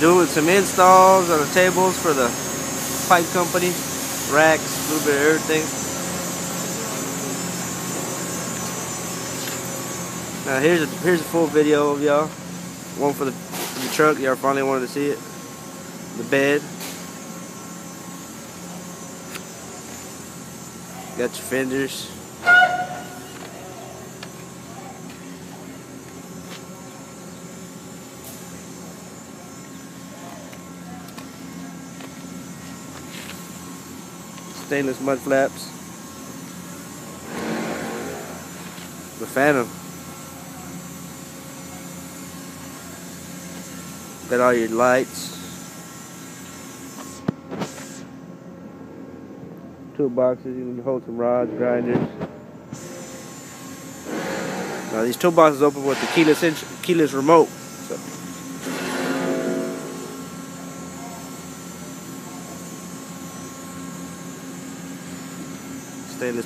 Doing some installs on the tables for the pipe company, racks, a little bit of everything. Now here's a full video of y'all. One for the truck. Y'all finally wanted to see it. The bed. Got your fenders. Stainless mud flaps. The Phantom. Got all your lights. Toolboxes, you can hold some rods, grinders. Now these toolboxes open with the keyless remote. So. Stainless